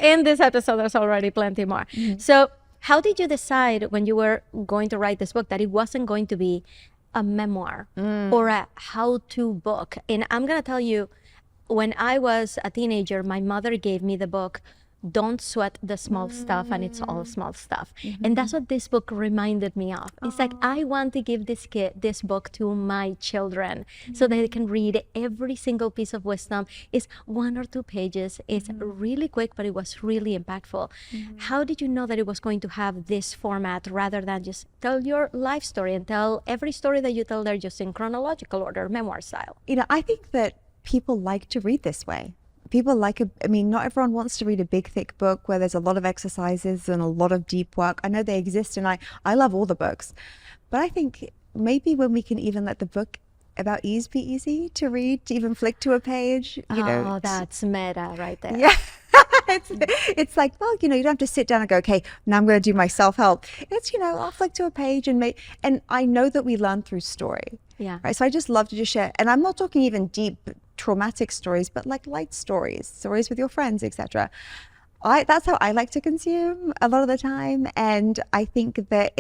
in this episode, there's already plenty more. So how did you decide when you were going to write this book that it wasn't going to be a memoir or a how-to book? And I'm going to tell you, when I was a teenager, my mother gave me the book, Don't Sweat the Small Stuff, and It's All Small Stuff. And that's what this book reminded me of. It's like, I want to give this book to my children so that they can read every single piece of wisdom. It's 1 or 2 pages. It's really quick, but it was really impactful. How did you know that it was going to have this format rather than just tell your life story and tell every story that you tell there just in chronological order, memoir style? I think that people like to read this way. People like not everyone wants to read a big, thick book where there's a lot of exercises and a lot of deep work. I know they exist, and I love all the books. But I think maybe when we can even let the book about ease be easy to read, to even flick to a page, Oh, that's meta right there. Yeah. It's like, well, you don't have to sit down and go, okay, now I'm going to do my self-help. It's, I'll flick to a page and I know that we learn through story. Yeah. Right. So I just love to just share. And I'm not talking even deep traumatic stories, but like light stories with your friends, etc. That's how I like to consume a lot of the time. And I think that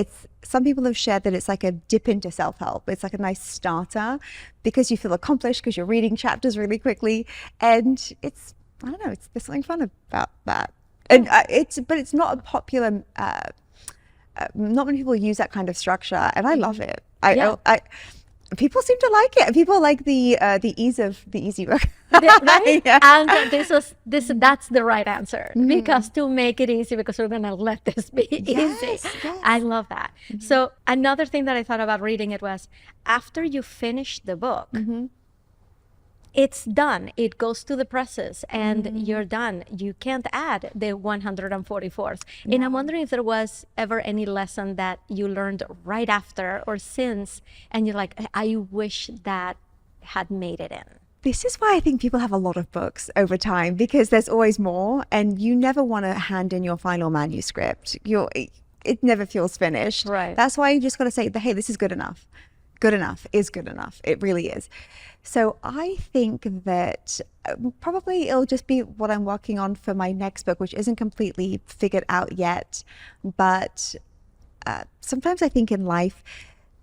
some people have shared that it's like a dip into self-help. It's like a nice starter because you feel accomplished because you're reading chapters really quickly. And I don't know, there's something fun about that. And but it's not a popular, not many people use that kind of structure. And I love it. People seem to like it. People like the easy work. Right? Yeah. And that's the right answer because to make it easy, because we're gonna let this be easy. Yes. I love that. So another thing that I thought about reading it was, after you finish the book, it's done. It goes to the presses and you're done. You can't add the 144th. No. And I'm wondering if there was ever any lesson that you learned right after or since, and you're like, I wish that had made it in. This is why I think people have a lot of books over time, because there's always more, and you never want to hand in your final manuscript. It never feels finished. Right. That's why you just got to say, hey, this is good enough. Good enough is good enough. It really is. So I think that probably it'll just be what I'm working on for my next book, which isn't completely figured out yet. But sometimes I think in life,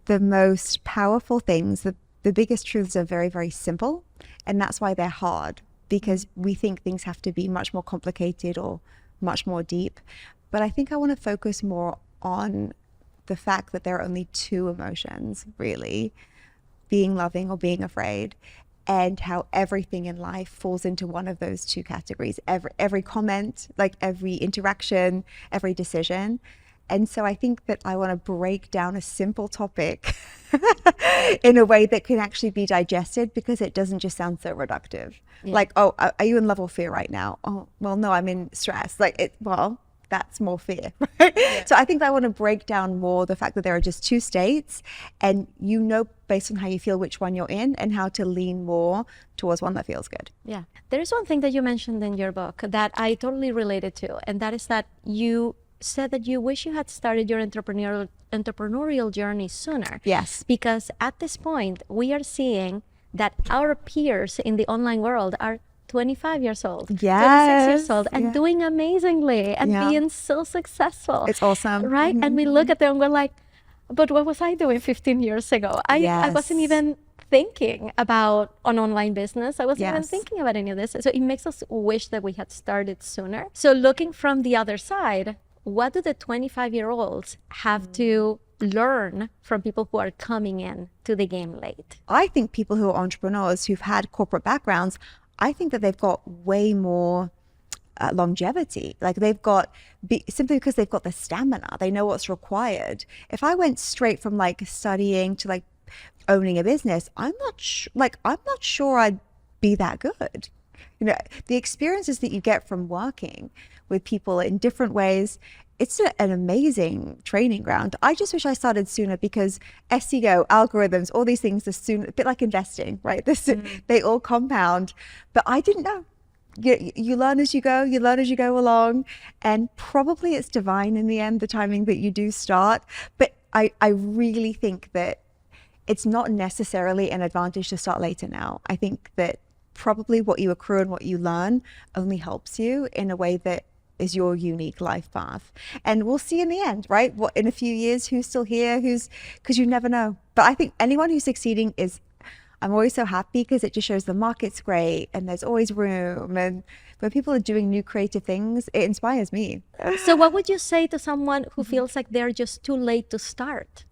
the most powerful things, the the biggest truths are very, very simple. And that's why they're hard, because we think things have to be much more complicated or much more deep. But I think I want to focus more on the fact that there are only two emotions, really, being loving or being afraid, and how everything in life falls into one of those two categories. Every comment, like every interaction, every decision. And so I think that I want to break down a simple topic in a way that can actually be digested, because it doesn't just sound so reductive. Yeah. Like, oh, are you in love or fear right now? Oh, well, no, I'm in stress. Well, that's more fear, right? Yeah. So I think I want to break down more the fact that there are just two states, and based on how you feel which one you're in, and how to lean more towards one that feels good. Yeah. There is one thing that you mentioned in your book that I totally related to, and that is that you said that you wish you had started your entrepreneurial journey sooner. Yes. Because at this point, we are seeing that our peers in the online world are 25 years old, yes, 26 years old, and doing amazingly and being so successful. It's awesome. Right? Mm-hmm. And we look at them and we're like, but what was I doing 15 years ago? I wasn't even thinking about an online business. I wasn't even thinking about any of this. So it makes us wish that we had started sooner. So looking from the other side, what do the 25-year-olds have to learn from people who are coming in to the game late? I think people who are entrepreneurs who've had corporate backgrounds, I think that they've got way more longevity. Like simply because they've got the stamina, they know what's required. If I went straight from like studying to like owning a business, I'm not sure I'd be that good. You know, the experiences that you get from working with people in different ways, it's an amazing training ground. I just wish I started sooner, because SEO, algorithms, all these things are soon, a bit like investing, right? They all compound, but I didn't know. You learn as you go, along, and probably it's divine in the end, the timing that you do start. But I really think that it's not necessarily an advantage to start later now. I think that probably what you accrue and what you learn only helps you in a way that is your unique life path. And we'll see in the end, right? What, in a few years, who's still here, because you never know. But I think anyone who's succeeding I'm always so happy, because it just shows the market's great and there's always room. And when people are doing new creative things, it inspires me. So what would you say to someone who feels like they're just too late to start?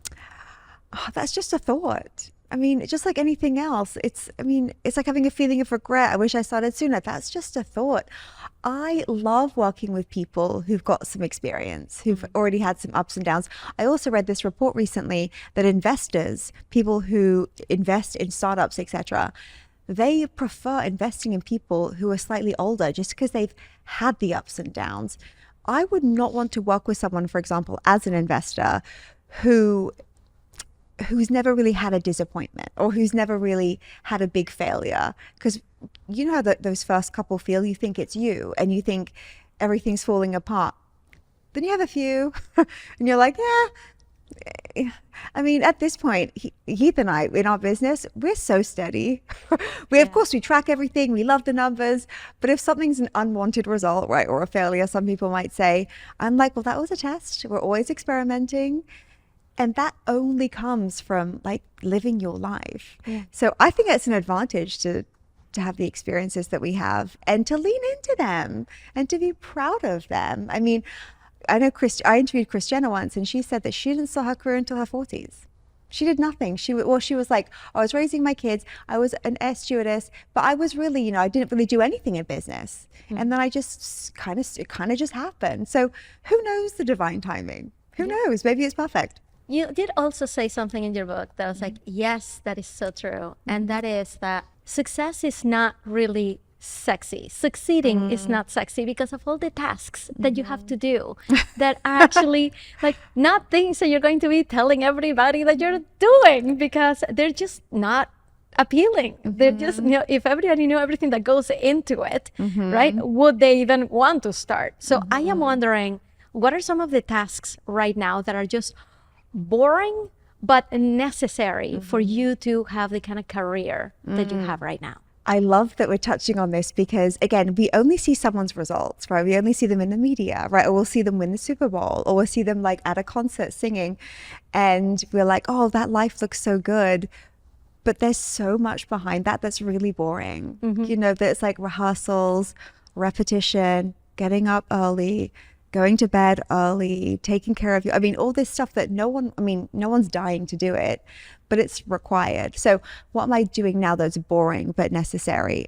Oh, that's just a thought. I mean, just like anything else, it's like having a feeling of regret. I wish I started sooner. That's just a thought. I love working with people who've got some experience, who've already had some ups and downs. I also read this report recently that investors, people who invest in startups, etc., they prefer investing in people who are slightly older, just because they've had the ups and downs. I would not want to work with someone, for example, as an investor, who's never really had a disappointment, or who's never really had a big failure. Because you know how those first couple feel, you think it's you and you think everything's falling apart. Then you have a few and you're like, yeah. I mean, at this point, Heath and I, in our business, we're so steady. Of course, we track everything. We love the numbers. But if something's an unwanted result, right, or a failure, some people might say, I'm like, well, that was a test. We're always experimenting. And that only comes from like living your life. Yeah. So I think it's an advantage to have the experiences that we have, and to lean into them and to be proud of them. I mean, I know I interviewed Kris Jenner once, and she said that she didn't start her career until her 40s. She did nothing. She was like, I was raising my kids. I was an air stewardess, but I was really, I didn't really do anything in business. Mm-hmm. And then it kind of just happened. So who knows the divine timing? Who knows? Maybe it's perfect. You did also say something in your book that was like, yes, that is so true. And that is that success is not really sexy. Succeeding is not sexy because of all the tasks that you have to do that are actually like not things that you're going to be telling everybody that you're doing, because they're just not appealing. They're just, if everybody knew everything that goes into it, right, would they even want to start? So I am wondering, what are some of the tasks right now that are just boring but necessary for you to have the kind of career that you have right now? I love that we're touching on this, because again, we only see someone's results, right? We only see them in the media, right? Or we'll see them win the Super Bowl, or we'll see them like at a concert singing, and we're like, oh, that life looks so good. But there's so much behind that that's really boring. You know, there's like rehearsals, repetition, getting up early, going to bed early, taking care of you. I mean, all this stuff that no one's dying to do it, but it's required. So what am I doing now that's boring but necessary?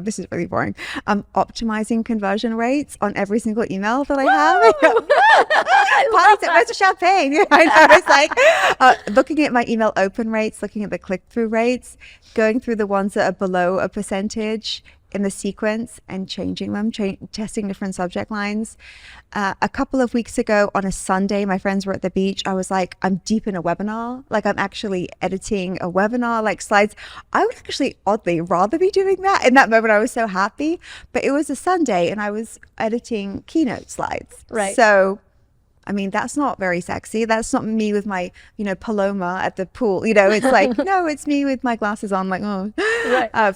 This is really boring. I'm optimizing conversion rates on every single email that I have. Where's the champagne? I know. It's like looking at my email open rates, looking at the click-through rates, going through the ones that are below a percentage in the sequence and changing them, testing different subject lines. A couple of weeks ago on a Sunday, my friends were at the beach. I was like, I'm deep in a webinar. Like I'm actually editing a webinar, like slides. I would actually oddly rather be doing that. In that moment, I was so happy. But it was a Sunday and I was editing keynote slides. Right. So I mean, that's not very sexy. That's not me with my, Paloma at the pool. It's like, no, it's me with my glasses on, like,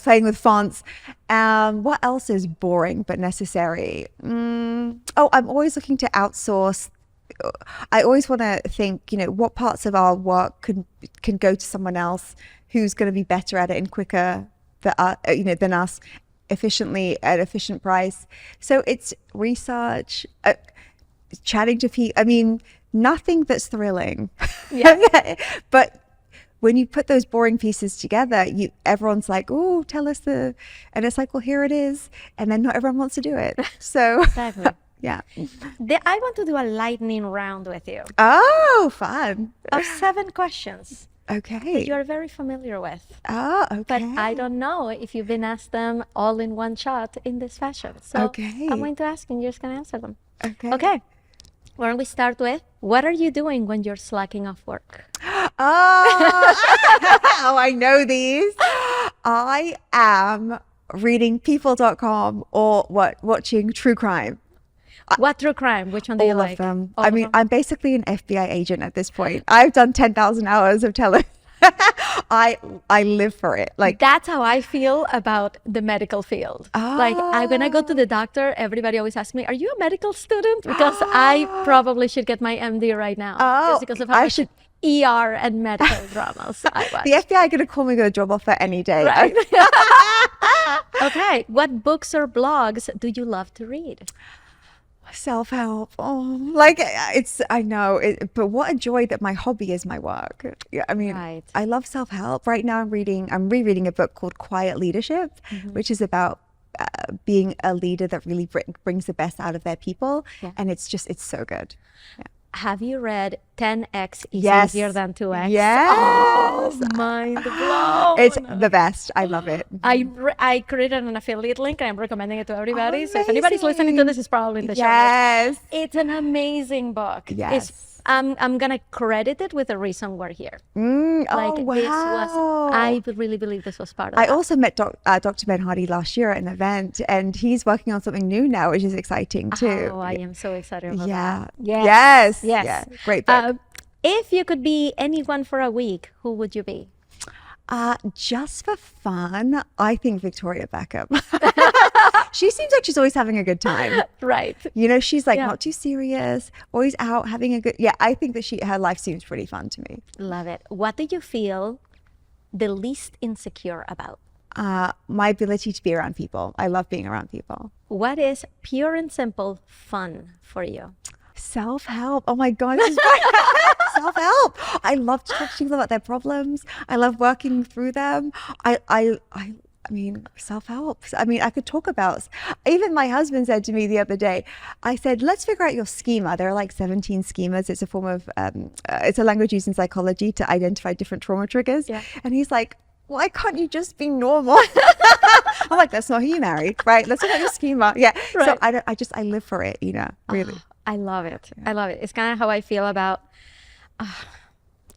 playing with fonts. What else is boring but necessary? I'm always looking to outsource. I always want to think, what parts of our work can go to someone else who's going to be better at it and quicker than us, efficiently at efficient price. So it's research, chatting to people. I mean, nothing that's thrilling. Yeah. But when you put those boring pieces together, everyone's like, oh, tell us and it's like, well, here it is. And then not everyone wants to do it. So exactly. Yeah. I want to do a lightning round with you. Oh, fun. Of 7 questions. Okay. That you are very familiar with. Oh, okay. But I don't know if you've been asked them all in one shot in this fashion. So okay. I'm going to ask and you're just going to answer them. Okay. Why don't we start with, what are you doing when you're slacking off work? Oh, I know these. I am reading people.com or watching true crime. What true crime? Which one do you like? All of them. I mean, I'm basically an FBI agent at this point. I've done 10,000 hours of I live for it. Like that's how I feel about the medical field. Like when I go to the doctor, everybody always asks me, "Are you a medical student?" Because I probably should get my MD right now. Just because of how much ER and medical dramas I watch. The FBI are going to call me with a job offer any day. Right. Okay. What books or blogs do you love to read? Self-help. I know it, but what a joy that my hobby is my work. Yeah, I mean, right. I love self-help. Right now I'm rereading a book called Quiet Leadership, which is about being a leader that really brings the best out of their people. Yeah. And it's so good. Yeah. Have you read 10x is easier than 2x? Yes. Oh, mind blown. It's the best. I love it. I created an affiliate link and I'm recommending it to everybody. So if anybody's listening to this, it's probably in the show notes. It's an amazing book. Yes. I'm going to credit it with the reason we're here. Wow. I really believe this was part of I that. also met Dr. Ben Hardy last year at an event, and he's working on something new now, which is exciting too. Oh, I am so excited about that. Yes. Yeah. Great book. If you could be anyone for a week, who would you be? Just for fun, I think Victoria Beckham. She seems like she's always having a good time. Right. She's like not too serious, always out having a good. Yeah, I think that her life seems pretty fun to me. Love it. What do you feel the least insecure about? My ability to be around people. I love being around people. What is pure and simple fun for you? Self-help. Oh my God, this is great. Self-help. I love to talk to people about their problems. I love working through them. I mean, self-help. I mean, I could talk about, even my husband said to me the other day, I said, let's figure out your schema. There are like 17 schemas. It's a form of, it's a language used in psychology to identify different trauma triggers. Yeah. And he's like, why can't you just be normal? I'm like, that's not who you married, right? Let's look at your schema. Yeah. Right. So I live for it, really. I love it. I love it. It's kind of how I feel about,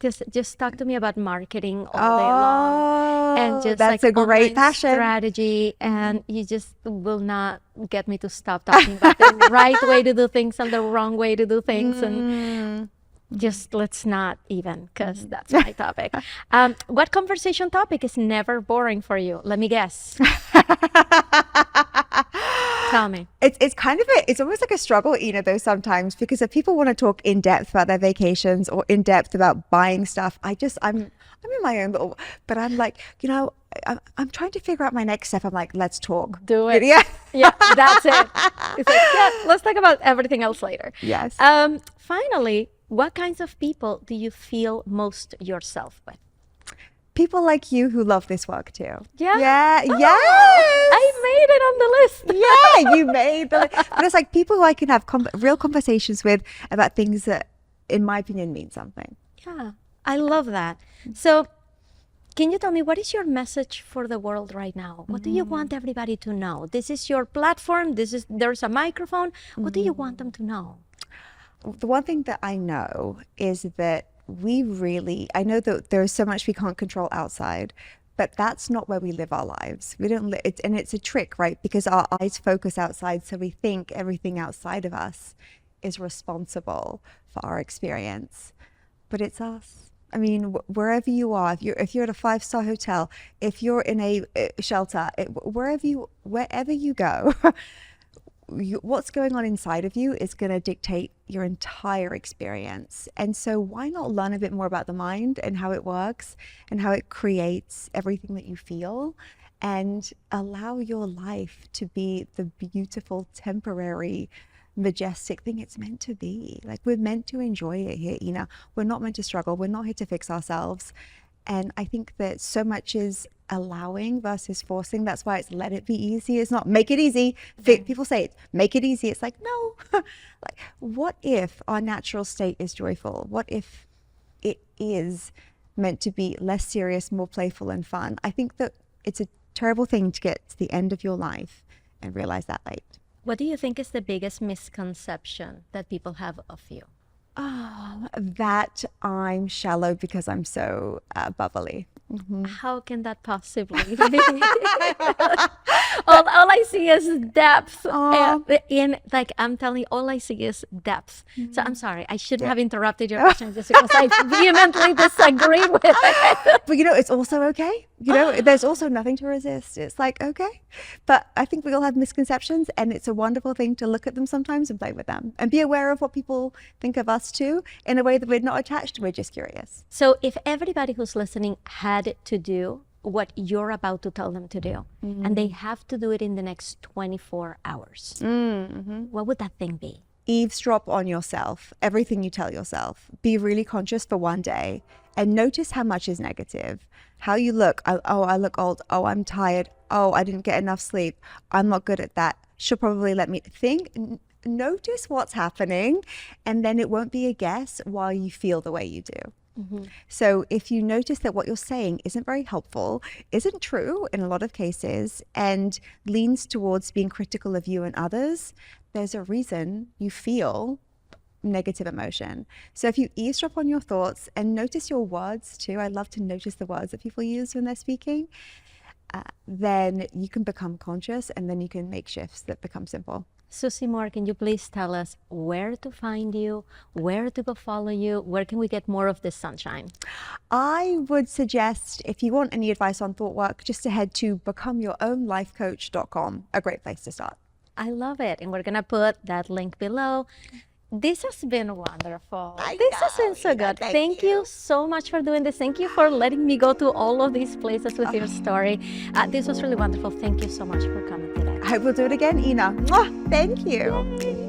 just talk to me about marketing all day long. And just that's like a great passion. Strategy. And you just will not get me to stop talking about the right way to do things and the wrong way to do things. And just let's not even, because that's my topic. What conversation topic is never boring for you? Let me guess. Tell me. It's kind of it's almost like a struggle, though, sometimes, because if people want to talk in depth about their vacations or in depth about buying stuff, I'm in my own little, but I'm like, I'm trying to figure out my next step. I'm like, let's talk. Do it. Yeah. Yeah, that's it. It's like, yeah, let's talk about everything else later. Yes. Finally, what kinds of people do you feel most yourself with? People like you who love this work too. Yeah. Yeah. Oh, Yes. I made it on the list. Yeah, you made the list. But it's like people who I can have real conversations with about things that, in my opinion, mean something. Yeah, I love that. So, can you tell me, what is your message for the world right now? What do you want everybody to know? This is your platform. There's a microphone. What do you want them to know? The one thing that I know is that I know that there's so much we can't control outside, but that's not where we live our lives. We don't and it's a trick, right? Because our eyes focus outside, so we think everything outside of us is responsible for our experience, but it's us. I mean, wherever you are, if you're at a 5-star hotel, if you're in a shelter, wherever you go, what's going on inside of you is going to dictate your entire experience. And so why not learn a bit more about the mind and how it works and how it creates everything that you feel, and allow your life to be the beautiful, temporary, majestic thing it's meant to be. Like, we're meant to enjoy it here, We're not meant to struggle. We're not here to fix ourselves. And I think that so much is allowing versus forcing. That's why it's let it be easy. It's not make it easy. People say it, make it easy. It's like, no. Like, what if our natural state is joyful? What if it is meant to be less serious, more playful and fun? I think that it's a terrible thing to get to the end of your life and realize that late. What do you think is the biggest misconception that people have of you? That I'm shallow because I'm so bubbly. Mm-hmm. How can that possibly be? all I see is depth. I'm telling you, all I see is depth. Mm-hmm. So I'm sorry, I shouldn't have interrupted your question just because I vehemently disagree with it. But it's also okay. There's also nothing to resist. It's like, okay. But I think we all have misconceptions, and it's a wonderful thing to look at them sometimes and play with them and be aware of what people think of us too, in a way that we're not attached, we're just curious. So if everybody who's listening had to do what you're about to tell them to do, and they have to do it in the next 24 hours, what would that thing be? Eavesdrop on yourself, everything you tell yourself. Be really conscious for one day and notice how much is negative. How you look. I look old. Oh, I'm tired. Oh, I didn't get enough sleep. I'm not good at that. She'll probably let me think. Notice what's happening, and then it won't be a guess while you feel the way you do. Mm-hmm. So if you notice that what you're saying isn't very helpful, isn't true in a lot of cases, and leans towards being critical of you and others, there's a reason you feel negative emotion. So if you eavesdrop on your thoughts and notice your words too, I love to notice the words that people use when they're speaking, then you can become conscious, and then you can make shifts that become simple. Susie Moore, can you please tell us where to find you, where to go follow you, where can we get more of this sunshine? I would suggest, if you want any advice on thought work, just to head to becomeyourownlifecoach.com, a great place to start. I love it. And we're going to put that link below. This has been wonderful. This has been so good. Thank you so much for doing this. Thank you for letting me go to all of these places with your story. This was really wonderful. Thank you so much for coming today. I will do it again, Ina. Mwah! Thank you. Yay.